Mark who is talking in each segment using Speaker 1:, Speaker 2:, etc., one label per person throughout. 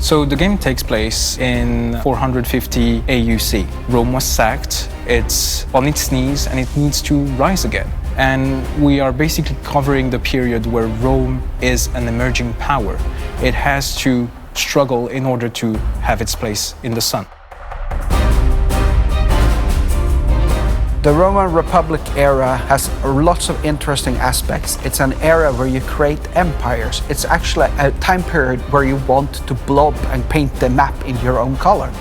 Speaker 1: So the game takes place in 450 AUC. Rome was sacked, it's on its knees, and it needs to rise again. And we are basically covering the period where Rome is an emerging power. It has to struggle in order to have its place in the sun.
Speaker 2: The Roman Republic era has lots of interesting aspects. It's an era where you create empires. It's actually a time period where you want to blob and paint the map in your own color.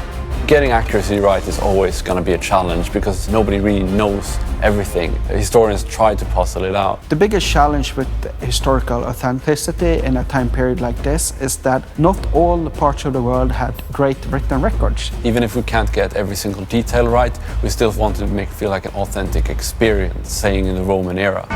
Speaker 3: Getting accuracy right is always going to be a challenge because nobody really knows everything. Historians try to puzzle it out.
Speaker 2: The biggest challenge with historical authenticity in a time period like this is that not all parts of the world had great written records.
Speaker 3: Even if we can't get every single detail right, we still want to make it feel like an authentic experience, saying in the Roman era.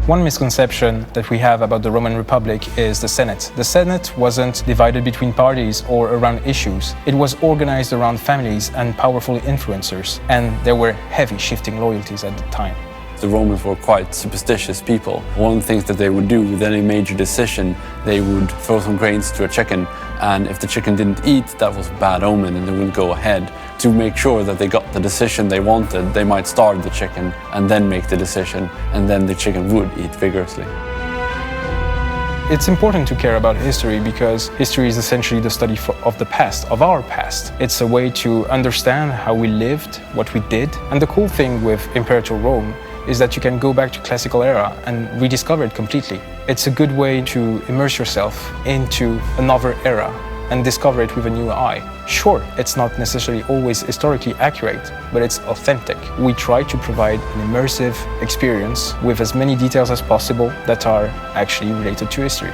Speaker 1: One misconception that we have about the Roman Republic is the Senate. The Senate wasn't divided between parties or around issues. It was organized around families and powerful influencers, and there were heavy shifting loyalties at the time.
Speaker 3: The Romans were quite superstitious people. One of the things that they would do with any major decision, they would throw some grains to a chicken, and if the chicken didn't eat, that was a bad omen and they wouldn't go ahead. To make sure that they got the decision they wanted, they might starve the chicken and then make the decision, and then the chicken would eat vigorously.
Speaker 1: It's important to care about history because history is essentially the study of the past, of our past. It's a way to understand how we lived, what we did. And the cool thing with Imperator Rome is that you can go back to classical era and rediscover it completely. It's a good way to immerse yourself into another era and discover it with a new eye. Sure, it's not necessarily always historically accurate, but it's authentic. We try to provide an immersive experience with as many details as possible that are actually related to history.